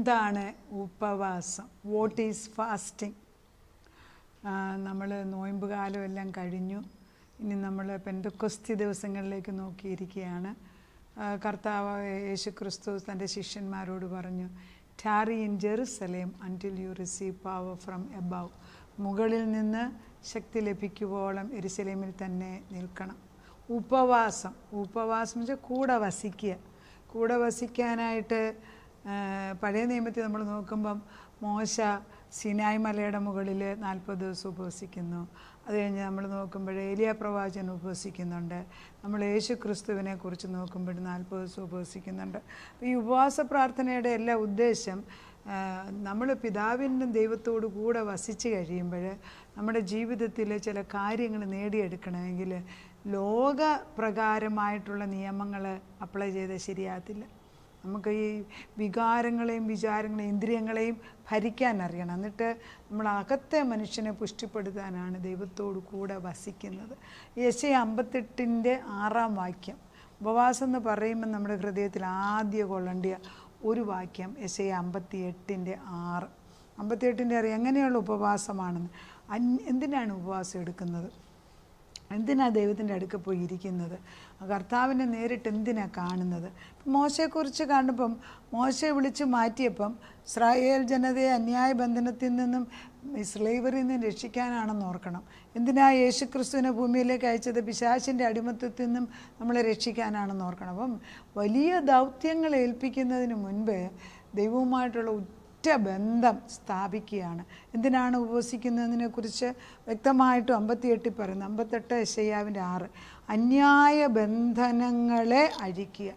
എന്താണ് ഉപവാസം? What is fasting? നമ്മൾ നോയമ്പ് കാലം എല്ലാം കഴിഞ്ഞു. ഇനി നമ്മൾ പെന്തക്കോസ്തി ദിവസങ്ങളിലേക്ക് നോക്കിയിരിക്കുകയാണ്. കർത്താവ് യേശുക്രിസ്തു തൻ്റെ ശിഷ്യന്മാരോട് പറഞ്ഞു, tarry in Jerusalem until you receive power from above. മുകളിൽ നിന്ന് ശക്തി ലഭിക്കുവോളം യെരുശലേമിൽ തന്നെ നിൽക്കണം. ഉപവാസം വെച്ചാൽ കൂടെ വസിക്കുക. കൂടെ വസിക്കാനായിട്ട് പഴയ നിയമത്തിൽ നമ്മൾ നോക്കുമ്പം മോശ സിനായ് മലയുടെ മുകളിൽ 40 ദിവസം ഉപവസിക്കുന്നു. അത് കഴിഞ്ഞ് നമ്മൾ നോക്കുമ്പോൾ ഏലിയ പ്രവാചകൻ ഉപവസിക്കുന്നുണ്ട്. നമ്മൾ യേശു ക്രിസ്തുവിനെ കുറിച്ച് നോക്കുമ്പോൾ 40 ദിവസം ഉപവസിക്കുന്നുണ്ട്. അപ്പോൾ ഈ ഉപവാസ പ്രാർത്ഥനയുടെ എല്ലാ ഉദ്ദേശം നമ്മൾ പിതാവിൻ്റെ ദൈവത്തോടു കൂടെ വസിച്ച് കഴിയുമ്പോൾ നമ്മുടെ ജീവിതത്തിൽ ചില കാര്യങ്ങൾ നേടിയെടുക്കണമെങ്കിൽ ലോകപ്രകാരമായിട്ടുള്ള നിയമങ്ങൾ അപ്ലൈ ചെയ്താൽ ശരിയാകത്തില്ല. നമുക്ക് ഈ വികാരങ്ങളെയും വിചാരങ്ങളെയും ഇന്ദ്രിയങ്ങളെയും ഭരിക്കാൻ അറിയണം. എന്നിട്ട് നമ്മൾ അകത്തെ മനുഷ്യനെ പുഷ്ടിപ്പെടുത്താനാണ് ദൈവത്തോടു കൂടെ വസിക്കുന്നത്. യെശയ്യാ 58:6 വാക്യം. ഉപവാസം എന്ന് പറയുമ്പോൾ നമ്മുടെ ഹൃദയത്തിൽ ആദ്യം കൊള്ളേണ്ടിയ ഒരു വാക്യം യെശയ്യാ 58:6. 58 എങ്ങനെയുള്ള ഉപവാസമാണെന്ന്. എന്തിനാണ് ഉപവാസം എടുക്കുന്നത്? എന്തിനാണ് ദൈവത്തിൻ്റെ അടുക്ക പോയി ഇരിക്കുന്നത്? കർത്താവിനെ നേരിട്ട് എന്തിനാണ് കാണുന്നത്? മോശയെക്കുറിച്ച് കണ്ടപ്പം മോശയെ വിളിച്ച് മാറ്റിയപ്പം ഇസ്രായേൽ ജനതയെ അന്യായ ബന്ധനത്തിൽ നിന്നും സ്ലേവറിൽ നിന്നും രക്ഷിക്കാനാണെന്ന് ഓർക്കണം. എന്തിനാ യേശുക്രിസ്തുവിനെ ഭൂമിയിലേക്ക് അയച്ചത്? പിശാചിൻ്റെ അടിമത്തത്തിൽ നിന്നും നമ്മളെ രക്ഷിക്കാനാണെന്ന് ഓർക്കണം. അപ്പം വലിയ ദൗത്യങ്ങൾ ഏൽപ്പിക്കുന്നതിന് മുൻപ് ദൈവവുമായിട്ടുള്ള ബന്ധം സ്ഥാപിക്കുകയാണ്. എന്തിനാണ് ഉപവസിക്കുന്നതിനെ കുറിച്ച് വ്യക്തമായിട്ടും 58 പറയുന്നു. 58 യെശയ്യാവിൻ്റെ 6. അന്യായ ബന്ധനങ്ങളെ അഴിക്കുക.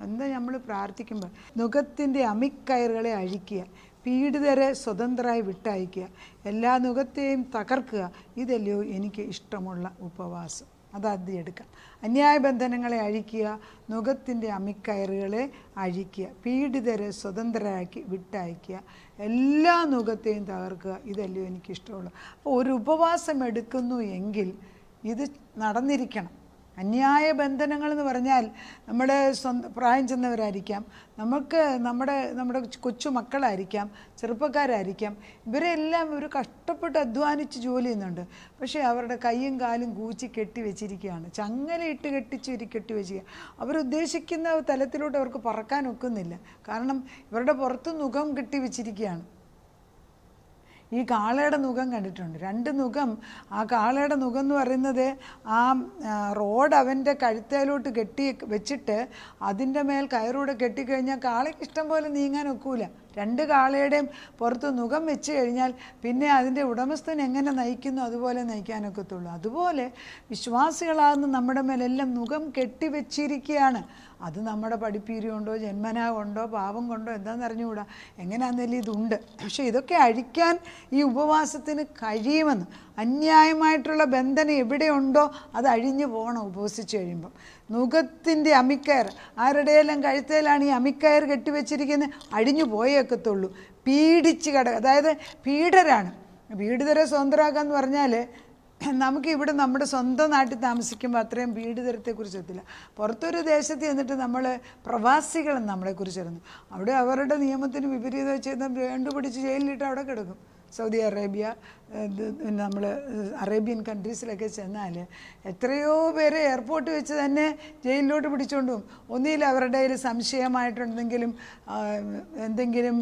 എന്താ നമ്മൾ പ്രാർത്ഥിക്കുമ്പോൾ? നുകത്തിൻ്റെ അമിക്കയറുകളെ അഴിക്കുക, പീഡിതരെ സ്വതന്ത്രമായി വിട്ടയക്കുക, എല്ലാ നുകത്തെയും തകർക്കുക. ഇതല്ലയോ എനിക്ക് ഇഷ്ടമുള്ള ഉപവാസം. അതാദ്യം എടുക്കാം. അന്യായ ബന്ധനങ്ങളെ അഴിക്കുക, നുകത്തിൻ്റെ അമിക്കയറുകളെ അഴിക്കുക, പീഡിതരെ സ്വതന്ത്രരാക്കി വിട്ടയക്കുക, എല്ലാ നുകത്തെയും തകർക്കുക. ഇതല്ലയോ എനിക്കിഷ്ടമുള്ളൂ. അപ്പോൾ ഒരു ഉപവാസം എടുക്കുന്നു എങ്കിൽ ഇത് നടന്നിരിക്കണം. അന്യായ ബന്ധനങ്ങൾ എന്ന് പറഞ്ഞാൽ നമ്മുടെ പ്രായം ചെന്നവരായിരിക്കാം, നമ്മുടെ കൊച്ചു മക്കളായിരിക്കാം, ചെറുപ്പക്കാരായിരിക്കാം. ഇവരെല്ലാം ഒരു കഷ്ടപ്പെട്ട് അധ്വാനിച്ച് ജോലി ചെയ്യുന്നുണ്ട്. പക്ഷേ അവരുടെ കൈയും കാലും കൂച്ചി കെട്ടി വെച്ചിരിക്കുകയാണ്. ചങ്ങലയിട്ട് കെട്ടി വെച്ചിരിക്കുക. അവരുദ്ദേശിക്കുന്ന തലത്തിലോട്ട് അവർക്ക് പറക്കാൻ ഒക്കുന്നില്ല. കാരണം ഇവരുടെ പുറത്ത് നുകം കെട്ടി വെച്ചിരിക്കുകയാണ്. ഈ കാളയുടെ നുകം കണ്ടിട്ടുണ്ട്, 2 നുകം. ആ കാളയുടെ നുകം എന്ന് പറയുന്നത് ആ റോഡ് അവൻ്റെ കഴുത്തേലോട്ട് കെട്ടി വെച്ചിട്ട് അതിൻ്റെ മേൽ കയറൂടെ കെട്ടിക്കഴിഞ്ഞാൽ കാളയ്ക്ക് ഇഷ്ടം പോലെ നീങ്ങാൻ ഒക്കൂല. 2 കാളയുടെയും പുറത്ത് നുകം വെച്ച് കഴിഞ്ഞാൽ പിന്നെ അതിൻ്റെ ഉടമസ്ഥൻ എങ്ങനെ നയിക്കുന്നു അതുപോലെ നയിക്കാനൊക്കത്തുള്ളൂ. അതുപോലെ വിശ്വാസികളാകുന്ന നമ്മുടെ മേലെല്ലാം നുകം കെട്ടിവെച്ചിരിക്കുകയാണ്. അത് നമ്മുടെ പഠിപ്പീരി കൊണ്ടോ ജന്മനാ കൊണ്ടോ പാപം കൊണ്ടോ എന്താണെന്ന് അറിഞ്ഞുകൂടാ, എങ്ങനെയാണെന്നല്ലേ ഇതുണ്ട്. പക്ഷേ ഇതൊക്കെ അഴിക്കാൻ ഈ ഉപവാസത്തിന് കഴിയുമെന്ന്. അന്യായമായിട്ടുള്ള ബന്ധനം എവിടെയുണ്ടോ അത് അഴിഞ്ഞു പോകണം ഉപവസിച്ച് കഴിയുമ്പം. നുകത്തിൻ്റെ അമിക്കയർ, ആരുടെയെല്ലാം കഴുത്തേലാണ് ഈ അമിക്കയർ കെട്ടിവെച്ചിരിക്കുന്നത്, അഴിഞ്ഞു പോയേക്കത്തുള്ളൂ. പീഡിച്ച് അതായത് പീഡരാണ്. പീഡിതരെ സ്വതന്ത്രമാക്കുക എന്ന് പറഞ്ഞാൽ നമുക്കിവിടെ നമ്മുടെ സ്വന്തം നാട്ടിൽ താമസിക്കുമ്പോൾ അത്രയും പീഡിതരത്തെക്കുറിച്ച് എത്തില്ല. പുറത്തൊരു ദേശത്ത് ചെന്നിട്ട് നമ്മൾ പ്രവാസികളെന്ന് നമ്മളെക്കുറിച്ച് അറിഞ്ഞു. അവിടെ അവരുടെ നിയമത്തിന് വിപരീതം ചെയ്ത് കണ്ടുപിടിച്ച് ജയിലിലിട്ട് അവിടെ കിടക്കും. സൗദി അറേബ്യ, നമ്മൾ അറേബ്യൻ കൺട്രീസിലൊക്കെ ചെന്നാൽ എത്രയോ പേരെ എയർപോർട്ട് വെച്ച് തന്നെ ജയിലിലോട്ട് പിടിച്ചുകൊണ്ട് പോകും. ഒന്നിയിൽ അവരുടെ കയ്യിൽ സംശയമായിട്ടുണ്ടെങ്കിലും എന്തെങ്കിലും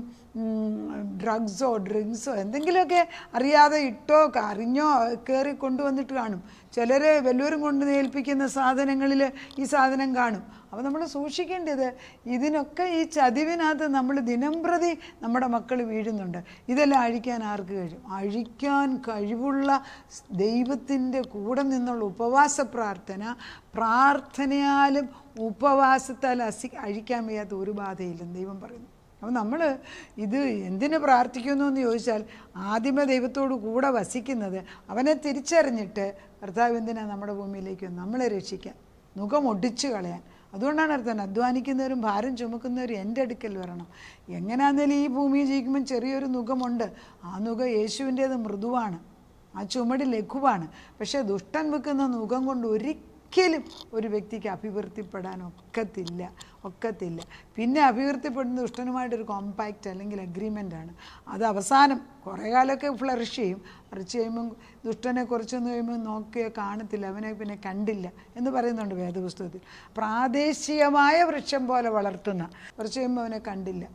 ഡ്രഗ്സോ ഡ്രിങ്ക്സോ എന്തെങ്കിലുമൊക്കെ അറിയാതെ ഇട്ടോ അറിഞ്ഞോ കയറി കൊണ്ടുവന്നിട്ട് കാണും. ചിലർ വല്ലവരും കൊണ്ട് ഏൽപ്പിക്കുന്ന സാധനങ്ങളിൽ ഈ സാധനം കാണും. അപ്പോൾ നമ്മൾ സൂക്ഷിക്കേണ്ടത് ഇതിനൊക്കെ ഈ ചതിവിനകത്ത് നമ്മൾ ദിനംപ്രതി നമ്മുടെ മക്കൾ വീഴുന്നുണ്ട്. ഇതെല്ലാം അഴിക്കാൻ ആർക്ക് കഴിയും? അഴിക്കാൻ കഴിവുള്ള ദൈവത്തിൻ്റെ കൂടെ നിന്നുള്ള ഉപവാസ പ്രാർത്ഥനയാലും ഉപവാസത്താൽ അഴിക്കാൻ വയ്യാത്ത ഒരു ബാധയില്ലെന്ന് ദൈവം പറയുന്നു. അപ്പോൾ നമ്മൾ ഇത് എന്തിനു പ്രാർത്ഥിക്കുന്നു എന്ന് ചോദിച്ചാൽ ആദ്യമേ ദൈവത്തോട് കൂടെ വസിക്കുന്നത് അവനെ തിരിച്ചറിഞ്ഞിട്ട് കർത്താവ് എന്തിനാണ് നമ്മുടെ ഭൂമിയിലേക്ക് നമ്മളെ രക്ഷിക്കാൻ, നുകം ഒടിച്ചു കളയാൻ. അതുകൊണ്ടാണ് അർത്ഥം അധ്വാനിക്കുന്നവരും ഭാരം ചുമക്കുന്നവരും എൻ്റെ അടുക്കൽ വരണം. എങ്ങനെയാണെങ്കിലും ഈ ഭൂമിയിൽ ജീവിക്കുമ്പം ചെറിയൊരു നുകമുണ്ട്. ആ നുകം യേശുവിൻ്റേത് മൃദുവാണ്, ആ ചുമട് ലഘുവാണ്. പക്ഷേ ദുഷ്ടൻ വെക്കുന്ന നുകം കൊണ്ട് ഒരിക്കലും ഒരു വ്യക്തിക്ക് അഭിവൃദ്ധിപ്പെടാൻ ഒക്കത്തില്ല. പിന്നെ അഭിവൃദ്ധിപ്പെടുന്ന ദുഷ്ടനുമായിട്ടൊരു കോമ്പാക്റ്റ് അല്ലെങ്കിൽ അഗ്രിമെൻ്റാണ്. അത് അവസാനം കുറേ കാലമൊക്കെ ഫ്ലറിഷ് ചെയ്യും. ഫ്ലറിഷ് ചെയ്യുമ്പം ദുഷ്ടനെ കുറച്ചൊന്ന് കഴിയുമ്പോൾ നോക്കിയാൽ കാണത്തില്ല, അവനെ പിന്നെ കണ്ടില്ല എന്ന് പറയുന്നുണ്ട് വേദപുസ്തകത്തിൽ. പ്രാദേശികമായ വൃക്ഷം പോലെ വളർത്തുന്ന, കുറച്ച് കഴിയുമ്പോൾ അവനെ കണ്ടില്ല.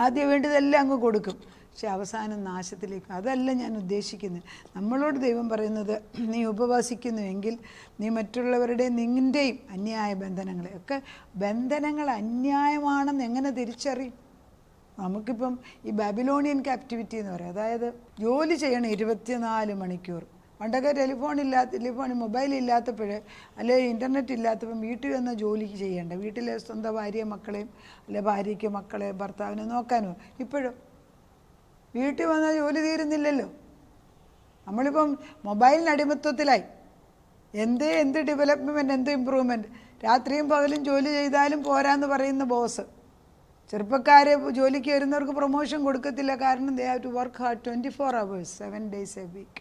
ആദ്യം വേണ്ടതെല്ലാം അങ്ങ് കൊടുക്കും, പക്ഷെ അവസാനം നാശത്തിലേക്ക്. അതല്ല ഞാൻ ഉദ്ദേശിക്കുന്നത്. നമ്മളോട് ദൈവം പറയുന്നത്, നീ ഉപവസിക്കുന്നുവെങ്കിൽ നീ മറ്റുള്ളവരുടെയും നിൻ്റെയും അന്യായ ബന്ധനങ്ങളെയൊക്കെ, ബന്ധനങ്ങൾ അന്യായമാണെന്ന് എങ്ങനെ തിരിച്ചറിയും? നമുക്കിപ്പം ഈ ബാബിലോണിയൻ ക്യാപ്റ്റിവിറ്റി എന്ന് പറയും. അതായത് ജോലി ചെയ്യണം 24 മണിക്കൂർ. പണ്ടൊക്കെ ടെലിഫോൺ മൊബൈൽ ഇല്ലാത്തപ്പോൾ, അല്ലെങ്കിൽ ഇൻ്റർനെറ്റ് ഇല്ലാത്തപ്പം വീട്ടിൽ വന്ന ജോലിക്ക് ചെയ്യേണ്ട, വീട്ടിലെ സ്വന്തം ഭാര്യയും മക്കളെയും അല്ലെ ഭാര്യയ്ക്ക് മക്കളെ ഭർത്താവിനെ നോക്കാനോ. ഇപ്പോഴും വീട്ടിൽ വന്നാൽ ജോലി തീരുന്നില്ലല്ലോ. നമ്മളിപ്പം മൊബൈലിന് അടിമത്വത്തിലായി. എന്ത് ഡെവലപ്മെൻറ്റ്, എന്ത് ഇമ്പ്രൂവ്മെൻറ്റ്. രാത്രിയും പകലും ജോലി ചെയ്താലും പോരാന്ന് പറയുന്ന ബോസ്. ചെറുപ്പക്കാരെ ജോലിക്ക് വരുന്നവർക്ക് പ്രൊമോഷൻ കൊടുക്കത്തില്ല. കാരണം they have to work hard 24 hours 7 days a week.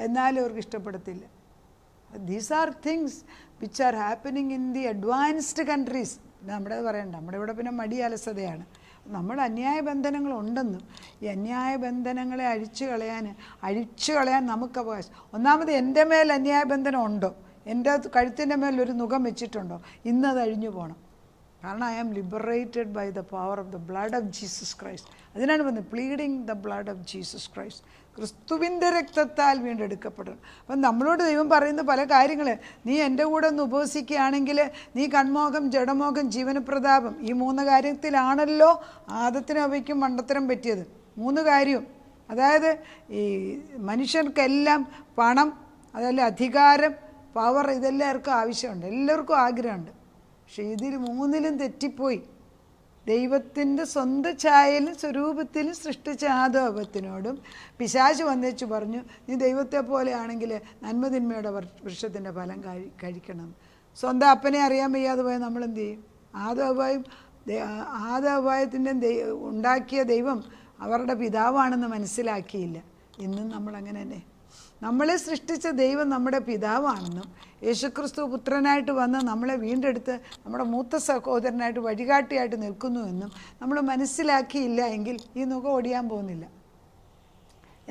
എന്നാലും അവർക്ക് ഇഷ്ടപ്പെടത്തില്ല. These are things which are happening in the advanced countries. നമ്മുടെ പറയണ്ട, നമ്മുടെ ഇവിടെ പിന്നെ മടി അലസതയാണ്. നമ്മുടെ അന്യായ ബന്ധനങ്ങളുണ്ടെന്നും ഈ അന്യായ ബന്ധനങ്ങളെ അഴിച്ചു കളയാൻ നമുക്ക് അവകാശം. ഒന്നാമത് എൻ്റെ മേൽ അന്യായ ബന്ധനം ഉണ്ടോ? എൻ്റെ കഴുത്തിൻ്റെ മേൽ ഒരു നുകം വെച്ചിട്ടുണ്ടോ? ഇന്നത് അഴിഞ്ഞു പോകണം. കാരണം I am liberated by the power of the blood of Jesus Christ. അതിനാണ് പറഞ്ഞത് pleading the blood of Jesus Christ. ക്രിസ്തുവിൻ്റെ രക്തത്താൽ വീണ്ടെടുക്കപ്പെടണം. അപ്പം നമ്മളോട് ദൈവം പറയുന്ന പല കാര്യങ്ങൾ, നീ എൻ്റെ കൂടെ ഒന്ന് ഉപവസിക്കുകയാണെങ്കിൽ നീ കൺമോഹം, ജഡമോഹം, ജീവനപ്രതാപം, ഈ 3 കാര്യത്തിലാണല്ലോ ആദത്തിനും അവയ്ക്കും മണ്ടത്തരം പറ്റിയത്. 3 കാര്യവും. അതായത് ഈ മനുഷ്യർക്കെല്ലാം പണം, അതല്ല അധികാരം, പവർ, ഇതെല്ലാവർക്കും ആവശ്യമുണ്ട്, എല്ലാവർക്കും ആഗ്രഹമുണ്ട്. പക്ഷേ ഇതിൽ 3ലും തെറ്റിപ്പോയി. ദൈവത്തിൻ്റെ സ്വന്തം ഛായയിലും സ്വരൂപത്തിലും സൃഷ്ടിച്ച ആദവത്തിനോടും പിശാച് വന്നേച്ചു പറഞ്ഞു, നീ ദൈവത്തെ പോലെയാണെങ്കിൽ നന്മതിന്മയുടെ വൃക്ഷത്തിൻ്റെ ഫലം കഴിക്കണം. സ്വന്തം അപ്പനെ അറിയാൻ വയ്യാതെ പോയാൽ നമ്മളെന്ത് ചെയ്യും? ആദവത്തിൻ്റെ ഉണ്ടാക്കിയ ദൈവം അവരുടെ പിതാവാണെന്ന് മനസ്സിലാക്കിയില്ല. ഇന്നും നമ്മളങ്ങനെ തന്നെ. നമ്മളെ സൃഷ്ടിച്ച ദൈവം നമ്മുടെ പിതാവാണെന്നും യേശുക്രിസ്തു പുത്രനായിട്ട് വന്ന് നമ്മളെ വീണ്ടെടുത്ത് നമ്മുടെ മൂത്ത സഹോദരനായിട്ട് വഴികാട്ടിയായിട്ട് നിൽക്കുന്നുവെന്നും നമ്മൾ മനസ്സിലാക്കിയില്ല എങ്കിൽ ഈ നുക ഒടിയാൻ പോകുന്നില്ല.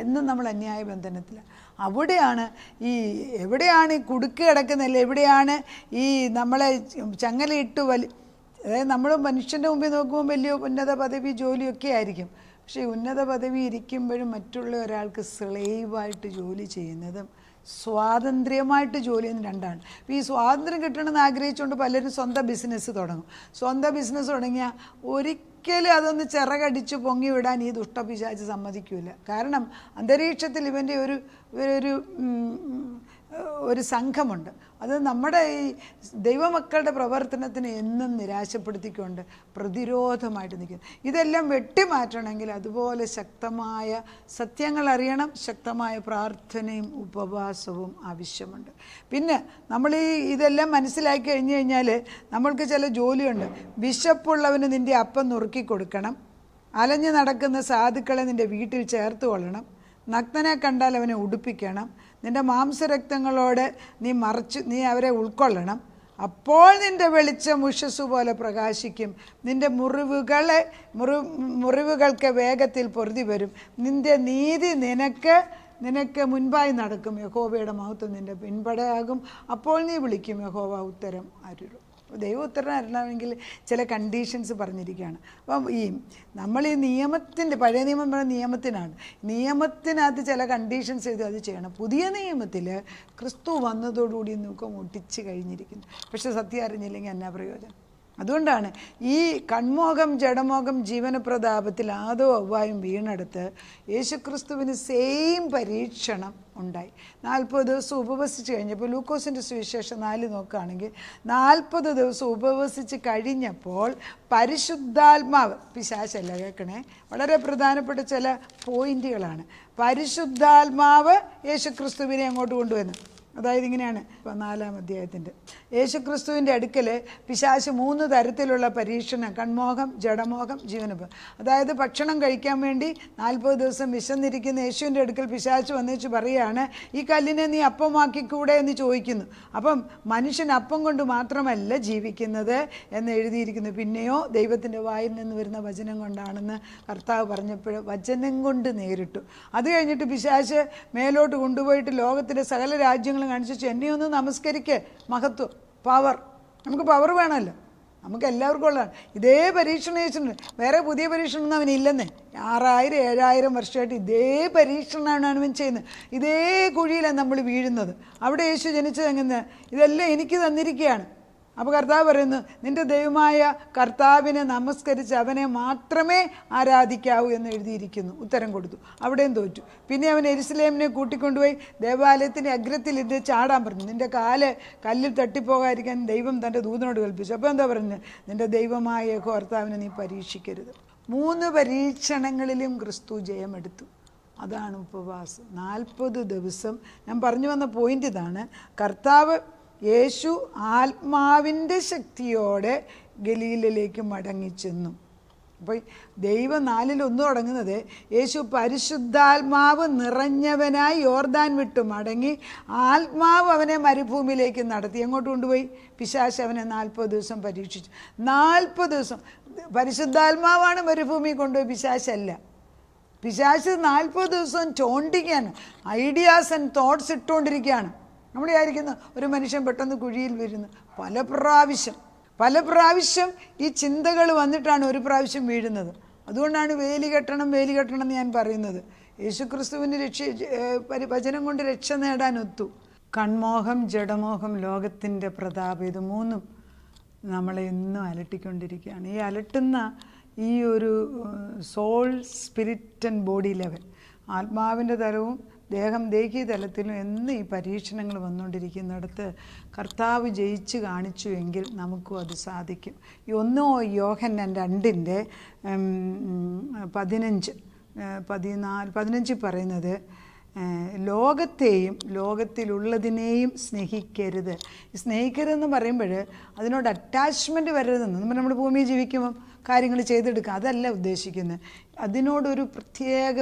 എന്നും നമ്മൾ അന്യായ ബന്ധനത്തിലാണ്. എവിടെയാണ് ഈ കുടുക്ക് കിടക്കുന്നില്ല, എവിടെയാണ് ഈ നമ്മളെ ചങ്ങലയിട്ട് അതായത് നമ്മൾ മനുഷ്യൻ്റെ മുമ്പിൽ നോക്കുമ്പോൾ വലിയ ഉന്നത പദവി ജോലിയൊക്കെ ആയിരിക്കും. പക്ഷേ ഉന്നത പദവി ഇരിക്കുമ്പോഴും മറ്റുള്ള ഒരാൾക്ക് സ്ലേവായിട്ട് ജോലി ചെയ്യുന്നതും സ്വാതന്ത്ര്യമായിട്ട് ജോലി ചെയ്യുന്ന രണ്ടാണ്. അപ്പോൾ ഈ സ്വാതന്ത്ര്യം കിട്ടണമെന്ന് ആഗ്രഹിച്ചുകൊണ്ട് പലരും സ്വന്തം ബിസിനസ് തുടങ്ങും. സ്വന്തം ബിസിനസ് തുടങ്ങിയാൽ ഒരിക്കലും അതൊന്ന് ചിറകടിച്ച് പൊങ്ങി വിടാൻ ഈ ദുഷ്ടപിശാച് സമ്മതിക്കില്ല. കാരണം അന്തരീക്ഷത്തിൽ ഇവൻ്റെ ഒരു സംഘമുണ്ട്. അത് നമ്മുടെ ഈ ദൈവമക്കളുടെ പ്രവർത്തനത്തിന് എന്നും നിരാശപ്പെടുത്തിക്കൊണ്ട് പ്രതിരോധമായിട്ട് നിൽക്കുന്നു. ഇതെല്ലാം വെട്ടിമാറ്റണമെങ്കിൽ അതുപോലെ ശക്തമായ സത്യങ്ങൾ അറിയണം, ശക്തമായ പ്രാർത്ഥനയും ഉപവാസവും ആവശ്യമുണ്ട്. പിന്നെ നമ്മൾ ഇതെല്ലാം മനസ്സിലാക്കി കഴിഞ്ഞാൽ നമ്മൾക്ക് ചില ജോലിയുണ്ട്. വിശപ്പുള്ളവന് നിൻ്റെ അപ്പം നുറുക്കി കൊടുക്കണം, അലഞ്ഞു നടക്കുന്ന സാധുക്കളെ നിൻ്റെ വീട്ടിൽ ചേർത്ത് കൊള്ളണം, നഗ്നനെ കണ്ടാൽ അവനെ ഉടുപ്പിക്കണം, നിൻ്റെ മാംസരക്തങ്ങളോട് നീ അവരെ ഉൾക്കൊള്ളണം. അപ്പോൾ നിൻ്റെ വെളിച്ചം ഉഷസ്സു പോലെ പ്രകാശിക്കും, നിൻ്റെ മുറിവുകൾക്ക് വേഗത്തിൽ പൊറുതി വരും, നിൻ്റെ നീതി നിനക്ക് മുൻപായി നടക്കും, യഹോവയുടെ മഹത്വം നിൻ്റെ പിൻപടയാകും. അപ്പോൾ നീ വിളിക്കും, യഹോവ ഉത്തരം അരുളും. ദൈവം ഉത്തരം അരുളണമെങ്കിൽ ചില കണ്ടീഷൻസ് പറഞ്ഞിരിക്കുകയാണ്. അപ്പം നമ്മൾ ഈ നിയമത്തിൻ്റെ, പഴയ നിയമം പറയുന്ന നിയമത്തിനാണ്, നിയമത്തിനകത്ത് ചില കണ്ടീഷൻസ് എഴുതി അത് ചെയ്യണം. പുതിയ നിയമത്തിൽ ക്രിസ്തു വന്നതോടുകൂടി നമുക്ക് മുട്ടിച്ച് കഴിഞ്ഞിരിക്കുന്നു. പക്ഷെ സത്യം അറിഞ്ഞില്ലെങ്കിൽ എന്നാ പ്രയോജനം? അതുകൊണ്ടാണ് ഈ കൺമോഹം, ജഡമോഹം, ജീവനപ്രതാപത്തിൽ ആദവും ഹവ്വായും വീണെടുത്ത് യേശുക്രിസ്തുവിന് സെയിം പരീക്ഷണം ഉണ്ടായി. 40 ദിവസം ഉപവസിച്ച് കഴിഞ്ഞപ്പോൾ, ലൂക്കോസിൻ്റെ സുവിശേഷം 4 നോക്കുകയാണെങ്കിൽ 40 ദിവസം ഉപവസിച്ച് കഴിഞ്ഞപ്പോൾ പരിശുദ്ധാത്മാവ്, പിശാചല്ല കേൾക്കണേ, വളരെ പ്രധാനപ്പെട്ട ചില പോയിന്റുകളാണ്. പരിശുദ്ധാത്മാവ് യേശുക്രിസ്തുവിനെ അങ്ങോട്ട് കൊണ്ടുവന്നു. അതായത് ഇങ്ങനെയാണ് 4-ാം അധ്യായത്തിൻ്റെ യേശുക്രിസ്തുവിൻ്റെ അടുക്കൽ പിശാച് 3 തരത്തിലുള്ള പരീക്ഷണം, കൺമോഹം, ജഡമോഹം, ജീവനപ്പം. അതായത് ഭക്ഷണം കഴിക്കാൻ വേണ്ടി 40 ദിവസം വിശന്നിരിക്കുന്ന യേശുവിൻ്റെ അടുക്കൽ പിശാച് വന്നേച്ച് പറയുകയാണ്, ഈ കല്ലിനെ നീ അപ്പമാക്കിക്കൂടെ എന്ന് ചോദിക്കുന്നു. അപ്പം മനുഷ്യൻ അപ്പം കൊണ്ട് മാത്രമല്ല ജീവിക്കുന്നത് എന്ന് എഴുതിയിരിക്കുന്നു, പിന്നെയോ ദൈവത്തിൻ്റെ വായിൽ നിന്ന് വരുന്ന വചനം കൊണ്ടാണെന്ന് കർത്താവ് പറഞ്ഞപ്പോൾ വചനം കൊണ്ട് നേരിട്ടു. അത് കഴിഞ്ഞിട്ട് പിശാച് മേലോട്ട് കൊണ്ടുപോയിട്ട് ലോകത്തിലെ സകല രാജ്യങ്ങളും കാണിച്ചു, എന്നെ ഒന്ന് നമസ്കരിക്ക്, മഹത്വം, പവർ. നമുക്ക് പവർ വേണമല്ലോ, നമുക്ക് എല്ലാവർക്കും ഉള്ളതാണ്. ഇതേ പരീക്ഷണം യേശുണ്ട്, വേറെ പുതിയ പരീക്ഷണം ഒന്നും അവനില്ലെന്നേ. 6000-7000 വർഷമായിട്ട് ഇതേ പരീക്ഷണമാണ് അവൻ ചെയ്യുന്നത്. ഇതേ കുഴിയിലാണ് നമ്മൾ വീഴുന്നത്. അവിടെ യേശു ജനിച്ചത് എങ്ങനെ? ഇതെല്ലാം എനിക്ക് തന്നിരിക്കുകയാണ്. അപ്പോൾ കർത്താവ് പറയുന്നു, നിൻ്റെ ദൈവമായ കർത്താവിനെ നമസ്കരിച്ച് അവനെ മാത്രമേ ആരാധിക്കാവൂ എന്ന് എഴുതിയിരിക്കുന്നു. ഉത്തരം കൊടുത്തു, അവിടെയും തോറ്റു. പിന്നെ അവൻ യെരുശലേമിനെ കൂട്ടിക്കൊണ്ടുപോയി ദേവാലയത്തിൻ്റെ അഗ്രത്തിൽ ചാടാൻ പറഞ്ഞു. നിൻ്റെ കാല് കല്ലിൽ തട്ടിപ്പോകാതിരിക്കാൻ ദൈവം തൻ്റെ ദൂതനോട് കൽപ്പിച്ചു. അപ്പോൾ എന്താ പറഞ്ഞത്? നിൻ്റെ ദൈവമായ കർത്താവിനെ നീ പരീക്ഷിക്കരുത്. 3 പരീക്ഷണങ്ങളിലും ക്രിസ്തു ജയമെടുത്തു. അതാണ് ഉപവാസം. 40 ദിവസം. ഞാൻ പറഞ്ഞു വന്ന പോയിന്റ് ഇതാണ്. കർത്താവ് യേശു ആത്മാവിൻ്റെ ശക്തിയോടെ ഗലീലയിലേക്ക് മടങ്ങിച്ചെന്നു. അപ്പോൾ ദൈവം 4-1 തുടങ്ങുന്നത് യേശു പരിശുദ്ധാത്മാവ് നിറഞ്ഞവനായി യോർദാൻ വിട്ടു മടങ്ങി, ആത്മാവ് അവനെ മരുഭൂമിയിലേക്ക് നടത്തി. എങ്ങോട്ട് കൊണ്ടുപോയി? പിശാച് അവനെ 40 ദിവസം പരീക്ഷിച്ചു. 40 ദിവസം പരിശുദ്ധാത്മാവാണ് മരുഭൂമിയിൽ കൊണ്ടുപോയി, പിശാചല്ല. പിശാച് 40 ദിവസം ചോണ്ടിക്കുകയാണ്, ഐഡിയാസ് ആൻഡ് തോട്ട്സ് ഇട്ടുകൊണ്ടിരിക്കുകയാണ്. നമ്മൾ വിചാരിക്കുന്നു ഒരു മനുഷ്യൻ പെട്ടെന്ന് കുഴിയിൽ വരുന്നു. പല പ്രാവശ്യം ഈ ചിന്തകൾ വന്നിട്ടാണ് ഒരു പ്രാവശ്യം വീഴുന്നത്. അതുകൊണ്ടാണ് വേലി കെട്ടണം എന്ന് ഞാൻ പറയുന്നത്. യേശുക്രിസ്തുവിന് വചനം കൊണ്ട് രക്ഷ നേടാൻ ഒത്തു. കൺമോഹം, ജഡമോഹം, ലോകത്തിൻ്റെ പ്രതാപം, ഇത് 3ഉം നമ്മളെ എന്നും അലട്ടിക്കൊണ്ടിരിക്കുകയാണ്. ഈ അലട്ടുന്ന ഈ ഒരു soul, spirit and body level, ആത്മാവിൻ്റെ തലവും ദേഹീയ തലത്തിലും എന്ന് ഈ പരീക്ഷണങ്ങൾ വന്നുകൊണ്ടിരിക്കുന്നിടത്ത് കർത്താവ് ജയിച്ച് കാണിച്ചു എങ്കിൽ നമുക്കും അത് സാധിക്കും. ഈ 1 യോഹന്നാൻ 2-ന്റെ 15 പറയുന്നത്, ലോകത്തെയും ലോകത്തിലുള്ളതിനെയും സ്നേഹിക്കരുത്. സ്നേഹിക്കരുതെന്ന് പറയുമ്പോൾ അതിനോട് അറ്റാച്ച്മെൻറ്റ് വരരുതെന്ന്. നമ്മൾ ഭൂമിയിൽ ജീവിക്കുമ്പം കാര്യങ്ങൾ ചെയ്തെടുക്കുക, അതല്ല ഉദ്ദേശിക്കുന്നത്. അതിനോടൊരു പ്രത്യേക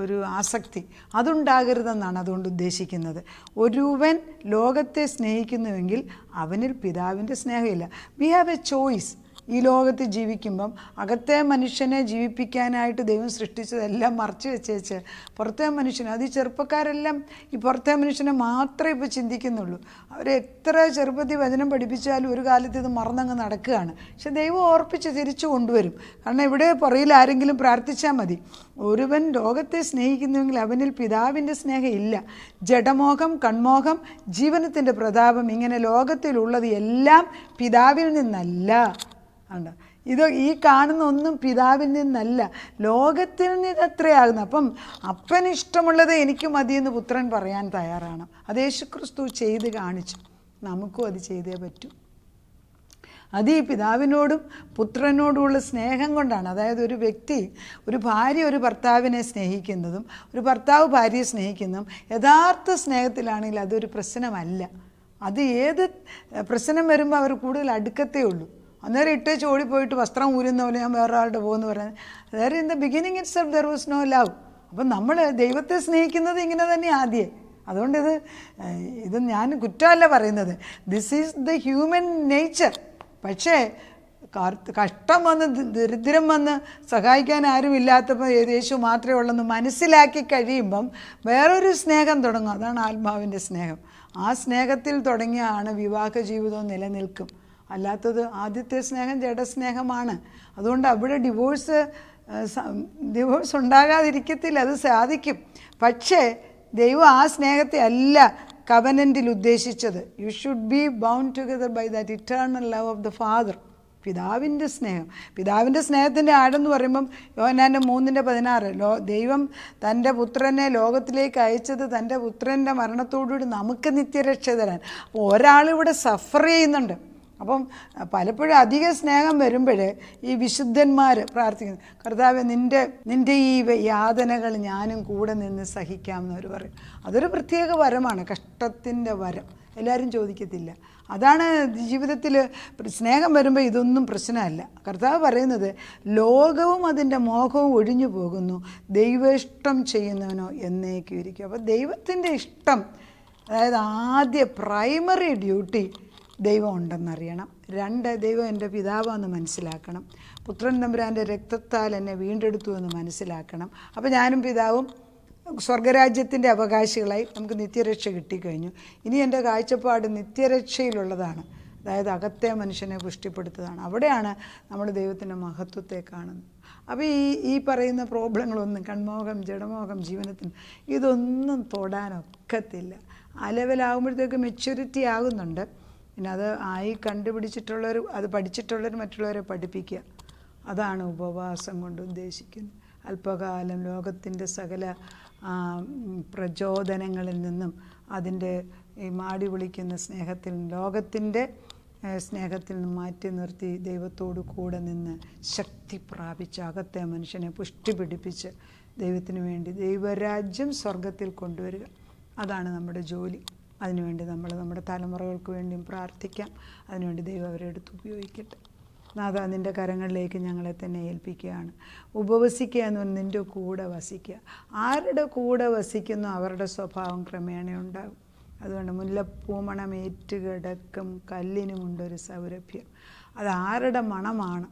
ഒരു ആസക്തി അതുണ്ടാകരുതെന്നാണ് അതുകൊണ്ട് ഉദ്ദേശിക്കുന്നത്. ഒരുവൻ ലോകത്തെ സ്നേഹിക്കുന്നുവെങ്കിൽ അവനിൽ പിതാവിൻ്റെ സ്നേഹമില്ല. We have a choice. ഈ ലോകത്ത് ജീവിക്കുമ്പം അകത്തെ മനുഷ്യനെ ജീവിപ്പിക്കാനായിട്ട് ദൈവം സൃഷ്ടിച്ചതെല്ലാം മറച്ചു വെച്ചേച്ച് പുറത്തെ മനുഷ്യനെ, അത് ഈ ചെറുപ്പക്കാരെല്ലാം ഈ പുറത്തെ മനുഷ്യനെ മാത്രമേ ഇപ്പോൾ ചിന്തിക്കുന്നുള്ളൂ. അവരെത്ര ചെറുപ്പത്തിൽ വചനം പഠിപ്പിച്ചാലും ഒരു കാലത്ത് ഇത് മറന്നങ്ങ് നടക്കുകയാണ്. പക്ഷെ ദൈവം ഓർപ്പിച്ച് തിരിച്ചു കൊണ്ടുവരും. കാരണം ഇവിടെ പുറയിൽ ആരെങ്കിലും പ്രാർത്ഥിച്ചാൽ മതി. ഒരുവൻ ലോകത്തെ സ്നേഹിക്കുന്നുവെങ്കിൽ അവനിൽ പിതാവിൻ്റെ സ്നേഹം ഇല്ല. ജഡമോഹം, കൺമോഹം, ജീവനത്തിൻ്റെ പ്രതാപം, ഇങ്ങനെ ലോകത്തിലുള്ളത് എല്ലാം പിതാവിൽ നിന്നല്ല. ഉണ്ട്. ഈ കാണുന്ന ഒന്നും പിതാവിൽ നിന്നല്ല, ലോകത്തിൽ നിന്നത്രയാകുന്നു. അപ്പം അപ്പന് ഇഷ്ടമുള്ളത് എനിക്ക് മതിയെന്ന് പുത്രൻ പറയാൻ തയ്യാറാണ്. അത് യേശുക്രിസ്തു ചെയ്ത് കാണിച്ചു. നമുക്കും അത് ചെയ്തേ പറ്റൂ. അത് ഈ പിതാവിനോടും പുത്രനോടുമുള്ള സ്നേഹം കൊണ്ടാണ്. അതായത് ഒരു വ്യക്തി, ഒരു ഭാര്യ ഒരു ഭർത്താവിനെ സ്നേഹിക്കുന്നതും ഒരു ഭർത്താവ് ഭാര്യയെ സ്നേഹിക്കുന്നതും യഥാർത്ഥ സ്നേഹത്തിലാണെങ്കിൽ അതൊരു പ്രശ്നമല്ല. അത് ഏത് പ്രശ്നം വരുമ്പോൾ അവർ കൂടുതൽ അടുക്കത്തേ ഉള്ളൂ. അന്നേരം ഇട്ടേച്ച് ഓടിപ്പോയിട്ട് വസ്ത്രം ഊരുന്ന പോലെ ഞാൻ വേറെ ആളുടെ പോകുമെന്ന് പറയുന്നത്. അതായത് in the beginning itself there was no love. അപ്പം നമ്മൾ ദൈവത്തെ സ്നേഹിക്കുന്നത് ഇങ്ങനെ തന്നെ ആദ്യം. അതുകൊണ്ട് ഇത് ഞാൻ കുറ്റമല്ല പറയുന്നത്, this is the human nature. പക്ഷേ കഷ്ടം വന്ന് ദരിദ്രം വന്ന് സഹായിക്കാൻ ആരും ഇല്ലാത്തപ്പോൾ യേശു മാത്രമേ ഉള്ളെന്ന് മനസ്സിലാക്കി കഴിയുമ്പം വേറൊരു സ്നേഹം തുടങ്ങും. അതാണ് ആത്മാവിൻ്റെ സ്നേഹം. ആ സ്നേഹത്തിൽ തുടങ്ങിയാണ് വിവാഹ ജീവിതവും നിലനിൽക്കും. അല്ലാത്തത് ആദ്യത്തെ സ്നേഹം ജഡസ്നേഹമാണ്. അതുകൊണ്ട് അവിടെ ഡിവോഴ്സ് ഉണ്ടാകാതിരിക്കത്തില്ല, അത് സാധിക്കും. പക്ഷേ ദൈവം ആ സ്നേഹത്തെ അല്ല കവനൻറ്റിൽ ഉദ്ദേശിച്ചത്. You should be bound together by that eternal love of the father. പിതാവിൻ്റെ സ്നേഹം, പിതാവിൻ്റെ സ്നേഹത്തിൻ്റെ ആഴെന്ന് പറയുമ്പം യോഹന്നാൻ്റെ 3:16 ദൈവം തൻ്റെ പുത്രനെ ലോകത്തിലേക്ക് അയച്ചത് തൻ്റെ പുത്രൻ്റെ മരണത്തോടുകൂടി നമുക്ക് നിത്യരക്ഷ തരാൻ. അപ്പോൾ ഒരാളിവിടെ സഫർ ചെയ്യുന്നുണ്ട്, അപ്പം പലപ്പോഴും അധിക സ്നേഹം വരുമ്പോൾ ഈ വിശുദ്ധന്മാർ പ്രാർത്ഥിക്കുന്നു, കർത്താവേ നിൻ്റെ ഈ യാതനകൾ ഞാനും കൂടെ നിന്ന് സഹിക്കാമെന്നവർ പറയും. അതൊരു പ്രത്യേക വരമാണ്, കഷ്ടത്തിൻ്റെ വരം. എല്ലാവരും ചോദിക്കത്തില്ല. അതാണ് ജീവിതത്തിൽ സ്നേഹം വരുമ്പോൾ ഇതൊന്നും പ്രശ്നമല്ല. കർത്താവ് പറയുന്നത് ലോകവും അതിൻ്റെ മോഹവും ഒഴിഞ്ഞു പോകുന്നു, ദൈവേഷ്ടം ചെയ്യുന്നവനോ എന്നേക്കും ഇരിക്കും. അപ്പോൾ ദൈവത്തിൻ്റെ ഇഷ്ടം, അതായത് ആദ്യ പ്രൈമറി ഡ്യൂട്ടി ദൈവം ഉണ്ടെന്നറിയണം. 2, ദൈവം എൻ്റെ പിതാവാണെന്ന് മനസ്സിലാക്കണം. പുത്രൻ തമ്പുരാൻ്റെ രക്തത്താൽ എന്നെ വീണ്ടെടുത്തു എന്ന് മനസ്സിലാക്കണം. അപ്പോൾ ഞാനും പിതാവും സ്വർഗരാജ്യത്തിൻ്റെ അവകാശികളായി നമുക്ക് നിത്യരക്ഷ കിട്ടിക്കഴിഞ്ഞു. ഇനി എൻ്റെ കാഴ്ചപ്പാട് നിത്യരക്ഷയിലുള്ളതാണ്, അതായത് അകത്തെ മനുഷ്യനെ പുഷ്ടിപ്പെടുത്തുന്നതാണ്. അവിടെയാണ് നമ്മൾ ദൈവത്തിൻ്റെ മഹത്വത്തെ കാണുന്നത്. അപ്പോൾ ഈ പറയുന്ന പ്രോബ്ലങ്ങളൊന്നും, കൺമോഹം, ജഡമോഹം, ജീവനത്തിന്, ഇതൊന്നും തൊടാനൊക്കത്തില്ല. ആ ലെവലാകുമ്പോഴത്തേക്ക് മെച്യൂരിറ്റി ആകുന്നുണ്ട്. പിന്നെ അത് കണ്ടുപിടിച്ചിട്ടുള്ളവർ, അത് പഠിച്ചിട്ടുള്ളവർ മറ്റുള്ളവരെ പഠിപ്പിക്കുക. അതാണ് ഉപവാസം കൊണ്ട് ഉദ്ദേശിക്കുന്നത്. അല്പകാലം ലോകത്തിൻ്റെ സകല പ്രചോദനങ്ങളിൽ നിന്നും അതിൻ്റെ ഈ മാടി വിളിക്കുന്ന സ്നേഹത്തിൽ, ലോകത്തിൻ്റെ സ്നേഹത്തിൽ നിന്ന് മാറ്റി നിർത്തി ദൈവത്തോട് കൂടെ നിന്ന് ശക്തി പ്രാപിച്ച് അകത്തെ മനുഷ്യനെ പുഷ്ടിപിടിപ്പിച്ച് ദൈവത്തിന് വേണ്ടി ദൈവരാജ്യം സ്വർഗത്തിൽ കൊണ്ടുവരിക. അതാണ് നമ്മുടെ ജോലി. അതിനുവേണ്ടി നമ്മൾ നമ്മുടെ തലമുറകൾക്ക് വേണ്ടിയും പ്രാർത്ഥിക്കാം. അതിനുവേണ്ടി ദൈവം അവരെ എടുത്ത് ഉപയോഗിക്കട്ടെ. നാഥ, നിൻ്റെ കരങ്ങളിലേക്ക് ഞങ്ങളെ തന്നെ ഏൽപ്പിക്കുകയാണ്. ഉപവസിക്കുക എന്ന് പറഞ്ഞാൽ നിൻ്റെ കൂടെ വസിക്കുക. ആരുടെ കൂടെ വസിക്കുന്നു അവരുടെ സ്വഭാവം ക്രമേണ ഉണ്ടാകും. അതുകൊണ്ട് മുല്ലപ്പൂമണം ഏറ്റുകിടക്കും കല്ലിനുമുണ്ടൊരു സൗരഭ്യം. അത് ആരുടെ മണമാണ്?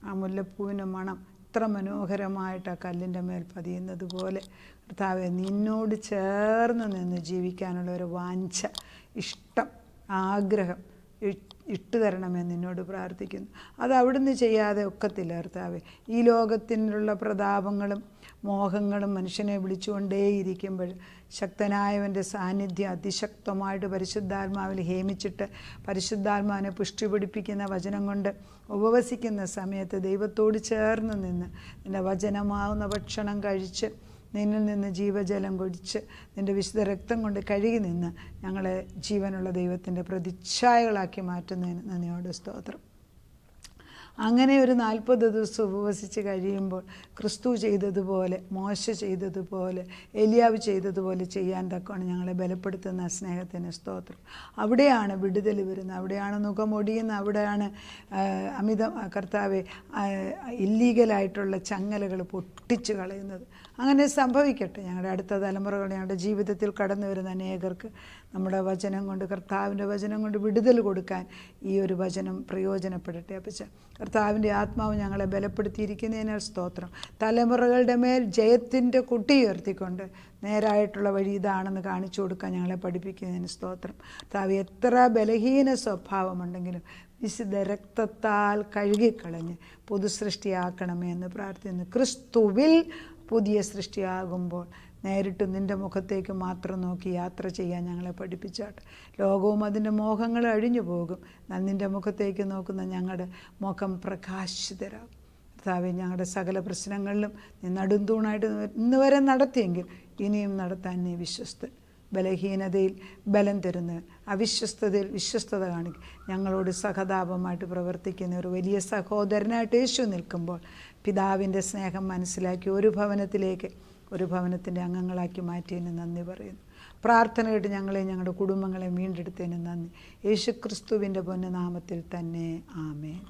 ആ മുല്ലപ്പൂവിൻ്റെ മണം എത്ര മനോഹരമായിട്ട് ആ കല്ലിൻ്റെ മേൽ പതിയുന്നത് പോലെ കർത്താവേ, നിന്നോട് ചേർന്ന് നിന്ന് ജീവിക്കാനുള്ള ഒരു വാഞ്ച, ഇഷ്ടം, ആഗ്രഹം ഇട്ടുതരണമെന്ന് നിന്നോട് പ്രാർത്ഥിക്കുന്നു. അത് അവിടുന്ന് ചെയ്യാതെ ഒക്കത്തില്ല കർത്താവേ. ഈ ലോകത്തിനുള്ള പ്രതാപങ്ങളും മോഹങ്ങളും മനുഷ്യനെ വിളിച്ചുകൊണ്ടേയിരിക്കുമ്പോൾ ശക്തനായവൻ്റെ സാന്നിധ്യം അതിശക്തമായിട്ട് പരിശുദ്ധാത്മാവിൽ ഹേമിച്ചിട്ട് പരിശുദ്ധാത്മാവിനെ പുഷ്ടിപിടിപ്പിക്കുന്ന വചനം കൊണ്ട് ഉപവസിക്കുന്ന സമയത്ത് ദൈവത്തോട് ചേർന്ന് നിന്ന് നിൻ്റെ വചനമാവുന്ന ഭക്ഷണം കഴിച്ച് നിന്നിൽ നിന്ന് ജീവജലം കുടിച്ച് നിൻ്റെ വിശുദ്ധ രക്തം കൊണ്ട് കഴുകി നിന്ന് ഞങ്ങളെ ജീവനുള്ള ദൈവത്തിൻ്റെ പ്രതിച്ഛായകളാക്കി മാറ്റുന്നതിന് നന്ദിയോട് സ്തോത്രം. അങ്ങനെ ഒരു 40 ദിവസം ഉപവസിച്ച് കഴിയുമ്പോൾ ക്രിസ്തു ചെയ്തതുപോലെ, മോശ ചെയ്തതുപോലെ, എലിയാവ് ചെയ്തതുപോലെ ചെയ്യാൻ തക്കമാണ് ഞങ്ങളെ ബലപ്പെടുത്തുന്ന സ്നേഹത്തിന് സ്തോത്രം. അവിടെയാണ് വിടുതൽ വരുന്നത്, അവിടെയാണ് മുഖമൊടിയുന്നത്, അവിടെയാണ് കർത്താവെ ഇല്ലീഗലായിട്ടുള്ള ചങ്ങലകൾ പൊട്ടിച്ച് കളയുന്നത്. അങ്ങനെ സംഭവിക്കട്ടെ. ഞങ്ങളുടെ അടുത്ത തലമുറകൾ, ഞങ്ങളുടെ ജീവിതത്തിൽ കടന്നു വരുന്ന അനേകർക്ക് നമ്മുടെ വചനം കൊണ്ട്, കർത്താവിൻ്റെ വചനം കൊണ്ട് വിടുതൽ കൊടുക്കാൻ ഈ ഒരു വചനം പ്രയോജനപ്പെടട്ടെ. അപ്പച്ച, കർത്താവിൻ്റെ ആത്മാവ് ഞങ്ങളെ ബലപ്പെടുത്തിയിരിക്കുന്നതിനാൽ സ്തോത്രം. തലമുറകളുടെ മേൽ ജയത്തിൻ്റെ കുട്ടി ഉയർത്തിക്കൊണ്ട് നേരായിട്ടുള്ള വഴി ഇതാണെന്ന് കാണിച്ചു കൊടുക്കാൻ ഞങ്ങളെ പഠിപ്പിക്കുന്നതിന് സ്തോത്രം. കർത്താവ്, എത്ര ബലഹീന സ്വഭാവമുണ്ടെങ്കിലും വിശുദ്ധ രക്തത്താൽ കഴുകിക്കളഞ്ഞ് പുതുസൃഷ്ടിയാക്കണമേ എന്ന് പ്രാർത്ഥിക്കുന്നു. ക്രിസ്തുവിൽ പുതിയ സൃഷ്ടിയാകുമ്പോൾ നേരിട്ട് നിൻ്റെ മുഖത്തേക്ക് മാത്രം നോക്കി യാത്ര ചെയ്യാൻ ഞങ്ങളെ പഠിപ്പിച്ചാട്ടെ. ലോകവും അതിൻ്റെ മോഹങ്ങൾ അഴിഞ്ഞു പോകും. എന്നാൽ നിൻ്റെ മുഖത്തേക്ക് നോക്കുന്ന ഞങ്ങളുടെ മുഖം പ്രകാശിതരാകും. കർത്താവേ, ഞങ്ങളുടെ സകല പ്രശ്നങ്ങളിലും നീ നടുന്തൂണായിട്ട് ഇന്ന് വരെ നടത്തിയെങ്കിൽ ഇനിയും നടത്താൻ നീ വിശ്വസ്തൻ. ബലഹീനതയിൽ ബലം തരുന്നവൻ, അവിശ്വസ്തതയിൽ വിശ്വസ്തത കാണിക്കും. ഞങ്ങളോട് സഹതാപമായിട്ട് പ്രവർത്തിക്കുന്ന ഒരു വലിയ സഹോദരനായിട്ട് യേശു നിൽക്കുമ്പോൾ പിതാവിൻ്റെ സ്നേഹം മനസ്സിലാക്കി ഒരു ഭവനത്തിൻ്റെ അംഗങ്ങളാക്കി മാറ്റിയതിന് നന്ദി പറയുന്നു. പ്രാർത്ഥന കേട്ട് ഞങ്ങളെയും ഞങ്ങളുടെ കുടുംബങ്ങളെയും വീണ്ടെടുത്തതിന് നന്ദി. യേശു ക്രിസ്തുവിൻ്റെ പൊന്നുനാമത്തിൽ തന്നെ ആമേൻ.